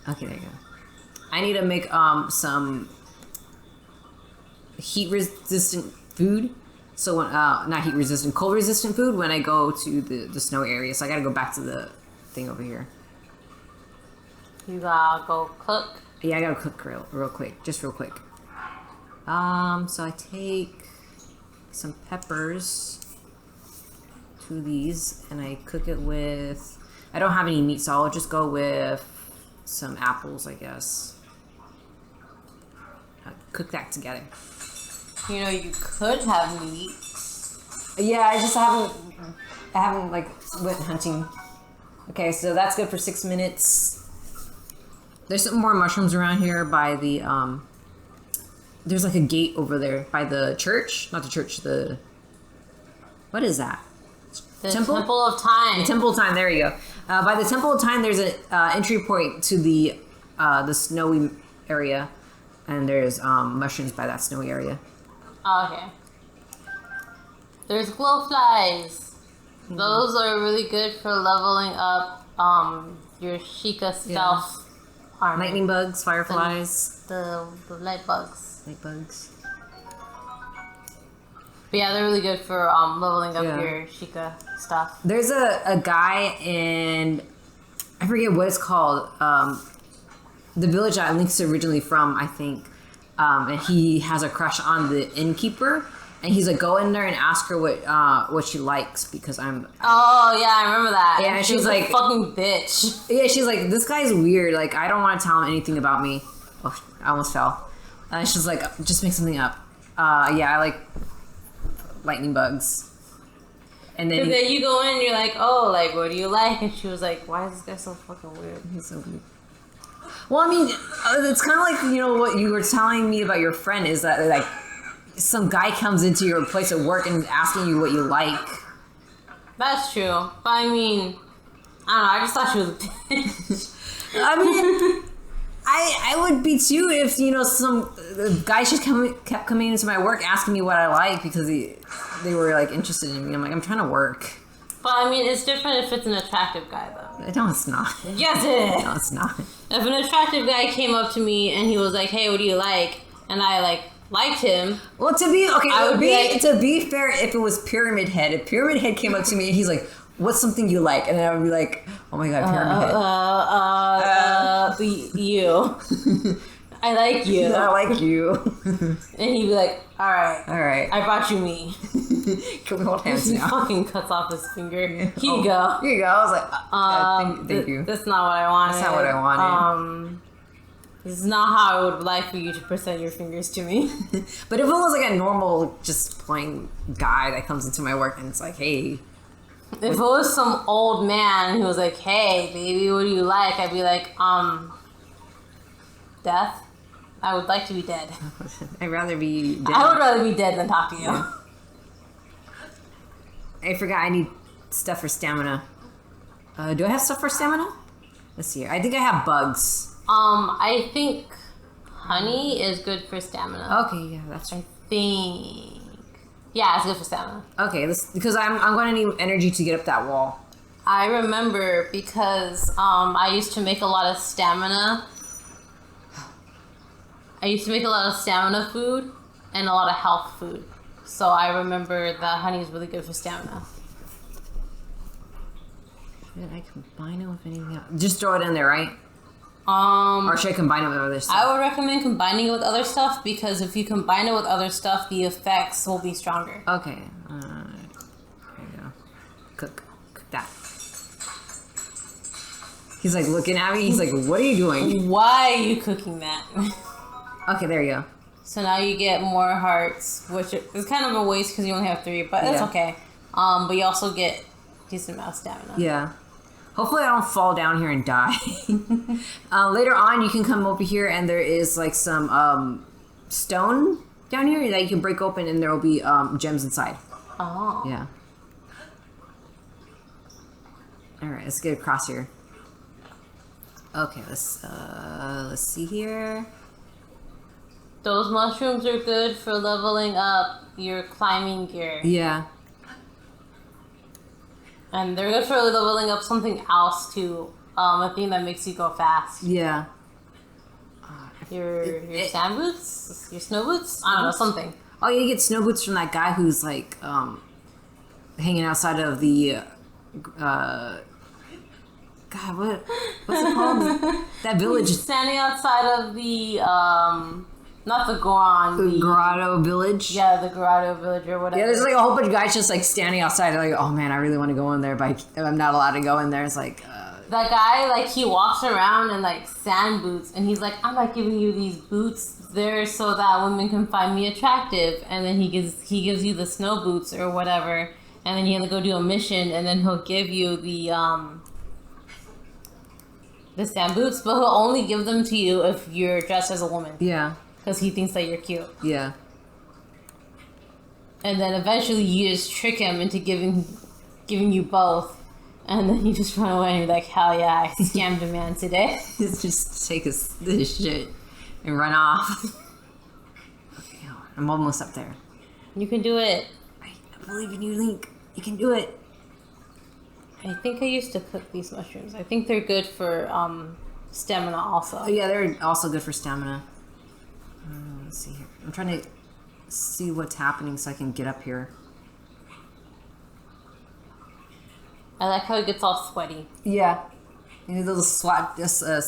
Okay, there you go. I need to make some heat resistant food. So when not heat resistant, cold resistant food when I go to the snow area. So I gotta go back to the thing over here. You gotta go cook. Yeah, I gotta cook real quick, just real quick. So I take some peppers, 2 of these, and I cook it with. I don't have any meat, so I'll just go with some apples, I guess. Cook that together. You know, you could have meat. Yeah, I haven't like went hunting. Okay, so that's good for 6 minutes. There's some more mushrooms around here by the there's like a gate over there by the church, not the church, what is that? The Temple of Time. The Temple of Time, there you go. By the Temple of Time there's an entry point to the snowy area, and there's mushrooms by that snowy area. Oh, okay. There's glowflies. Those are really good for leveling up your Sheikah stealth armor. Lightning bugs, fireflies. The light bugs. Light bugs. But yeah, they're really good for leveling up your Sheikah stuff. There's a guy in, I forget what it's called, the village that Link's originally from, I think. And he has a crush on the innkeeper, and he's like, go in there and ask her what she likes, because Oh yeah, I remember that. Yeah, and she's like, a fucking bitch. Yeah, she's like, this guy's weird. Like, I don't want to tell him anything about me. Oh, I almost fell. And she's like, just make something up. Yeah, I like lightning bugs. And then you go in, and you're like, oh, like, what do you like? And she was like, why is this guy so fucking weird? He's so weird. Well, I mean, it's kind of like, you know, what you were telling me about your friend is that, like, some guy comes into your place of work and is asking you what you like. That's true. But I mean, I don't know, I just thought she was a bitch. I mean, I would be too if, you know, the guy kept coming into my work asking me what I like because they were, like, interested in me. I'm like, I'm trying to work. But I mean, it's different if it's an attractive guy, though. No, it's not. Yes, it is. No, it's not. If an attractive guy came up to me and he was like, hey, what do you like? And I, liked him. Well, to be fair, if it was Pyramid Head, if Pyramid Head came up to me and he's like, what's something you like? And then I would be like, oh my god, Pyramid Head. You. I like you. I like you. And he'd be like, all right. I brought you me. Can we hold hands He now? fucking cuts off his finger. Here you go. Here you go. I was like, thank you. That's not what I wanted. That's not what I wanted. This is not how I would like for you to present your fingers to me. But if it was like a normal, just plain guy that comes into my work and it's like, hey. If it was some old man who was like, hey, baby, what do you like? I'd be like, death. I would like to be dead. I'd rather be dead. I would rather be dead than talk to you. Yeah. I forgot I need stuff for stamina. Do I have stuff for stamina? Let's see here. I think I have bugs. I think honey is good for stamina. Okay, yeah, that's right. I think. Yeah, it's good for stamina. Okay, because I'm going to need energy to get up that wall. I remember because I used to make a lot of stamina. I used to make a lot of stamina food and a lot of health food. So I remember that honey is really good for stamina. Should I combine it with anything else? Just throw it in there, right? Or should I combine it with other stuff? I would recommend combining it with other stuff because if you combine it with other stuff, the effects will be stronger. Okay. There you go. Cook that. He's like looking at me. He's like, what are you doing? Why are you cooking that? Okay, there you go. So now you get more hearts, which is kind of a waste because you only have 3, but that's okay. But you also get a decent amount of stamina. Yeah. Hopefully I don't fall down here and die. Later on, you can come over here and there is like some stone down here that you can break open and there will be gems inside. Oh. Yeah. All right, let's get across here. Okay, let's see here. Those mushrooms are good for leveling up your climbing gear. Yeah. And they're good for leveling up something else too. a thing that makes you go fast. Yeah. Your sand boots? Your snow boots? I don't know, something. Oh, yeah, you get snow boots from that guy who's like hanging outside of the God, what's it called? That village. Standing outside of the not the Goron. The Grotto Village. Yeah, the Grotto Village or whatever. Yeah, there's like a whole bunch of guys just like standing outside. Like, oh man, I really want to go in there, but I'm not allowed to go in there. It's like that guy, like he walks around in like sand boots, and he's like, I'm not giving you these boots there so that women can find me attractive. And then he gives you the snow boots or whatever, and then you have to go do a mission, and then he'll give you the sand boots, but he'll only give them to you if you're dressed as a woman. Yeah. Because he thinks that you're cute. Yeah. And then eventually you just trick him into giving you both. And then you just run away and you're like, hell yeah, I scammed a man today. Just take this shit and run off. Okay, I'm almost up there. You can do it. I believe in you, Link. You can do it. I think I used to cook these mushrooms. I think they're good for stamina also. Oh, yeah, they're also good for stamina. Let's see here. I'm trying to see what's happening so I can get up here. I like how it gets all sweaty. Yeah. And a little sweat, sweat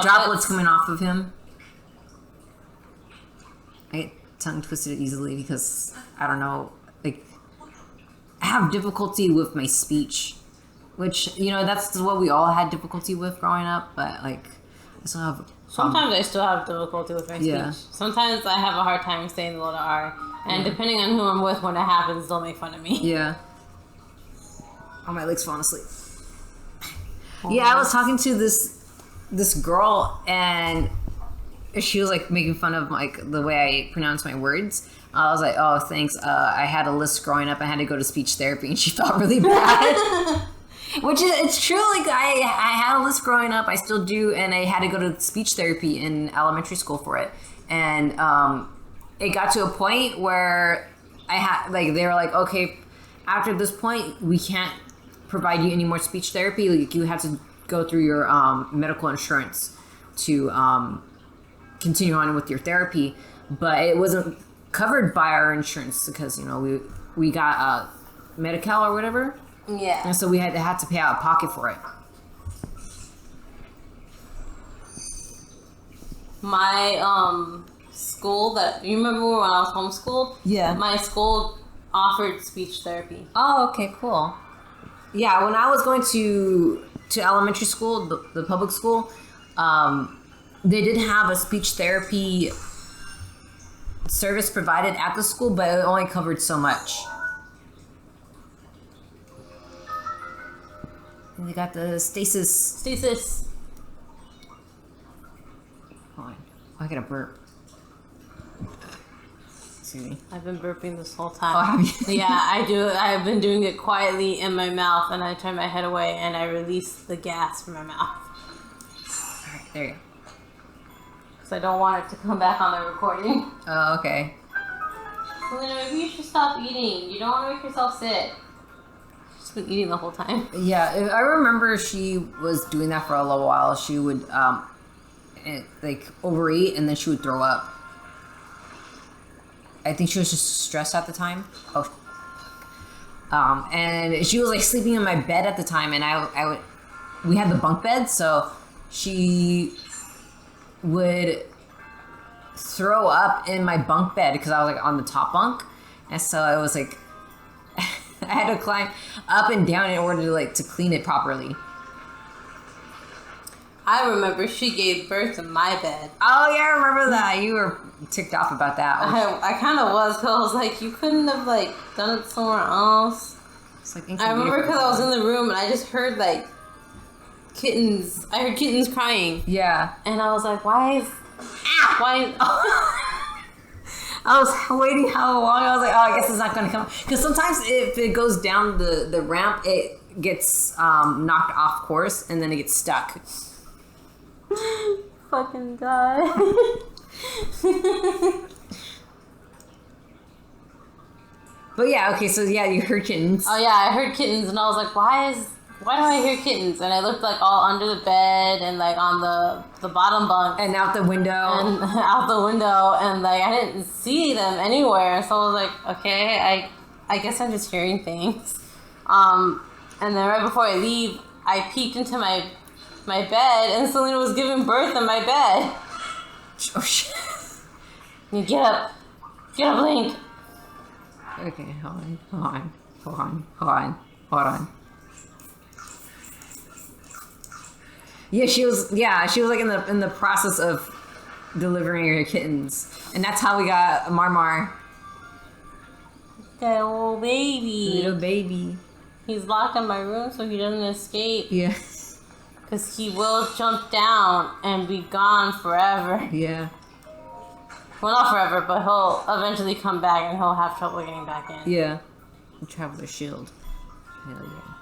droplets coming off of him. I get tongue twisted easily because, I don't know, like, I have difficulty with my speech. Which, you know, that's what we all had difficulty with growing up, but, like, I still have... Sometimes I still have difficulty with my speech. Sometimes I have a hard time saying the letter R. And depending on who I'm with when it happens, they'll make fun of me. Yeah. Oh, my leg's falling asleep. Yeah, I was talking to this girl, and she was, like, making fun of, like, the way I pronounce my words. I was like, oh, thanks. I had a list growing up. I had to go to speech therapy, and she felt really bad. Which is, it's true, like, I had a list growing up, I still do, and I had to go to speech therapy in elementary school for it. And it got to a point where they were like, okay, after this point, we can't provide you any more speech therapy. Like, you have to go through your medical insurance to continue on with your therapy. But it wasn't covered by our insurance because, you know, we got Medi-Cal or whatever. Yeah. And so we had to pay out of pocket for it. My school you remember when I was homeschooled? Yeah. My school offered speech therapy. Oh, okay, cool. Yeah, when I was going to elementary school, the public school, they did have a speech therapy service provided at the school, but it only covered so much. And they got the stasis. Stasis. Hold on. Oh, I gotta burp. Excuse me. I've been burping this whole time. Oh, have you? Yeah, I do. I've been doing it quietly in my mouth, and I turn my head away, and I release the gas from my mouth. Alright, there you go. Because I don't want it to come back on the recording. Oh, okay. Selena, maybe you should stop eating. You don't want to make yourself sick. She's been eating the whole time. Yeah, I remember she was doing that for a little while. She would, like, overeat, and then she would throw up. I think she was just stressed at the time. Oh. And she was, like, sleeping in my bed at the time, and we had the bunk bed, so she would throw up in my bunk bed because I was, like, on the top bunk. And so it was, like, I had to climb up and down in order to, like, to clean it properly. I remember she gave birth in my bed. Oh, yeah, I remember that. You were ticked off about that. I kind of was, because I was like, you couldn't have, like, done it somewhere else. It's like I remember because I was in the room, and I just heard, like, kittens. I heard kittens crying. Yeah. And I was like, why? I was waiting how long. I was like, oh, I guess it's not going to come. Because sometimes if it goes down the ramp, it gets knocked off course, and then it gets stuck. Fucking die. But yeah, okay, so yeah, you heard kittens. Oh yeah, I heard kittens, and I was like, why is why do I hear kittens? And I looked like all under the bed and like on the bottom bunk And out the window. and out the window, and like I didn't see them anywhere. So I was like, okay, I guess I'm just hearing things. And then right before I leave, I peeked into my bed, and Selena was giving birth in my bed. Oh shit. You get up, Link. Okay, hold on. Yeah, she was like in the process of delivering her kittens, and that's how we got Marmar. That little baby. He's locked in my room so he doesn't escape. Yeah. Because he will jump down and be gone forever. Yeah. Well, not forever, but he'll eventually come back and he'll have trouble getting back in. Yeah. Traveler's Shield. Hell yeah.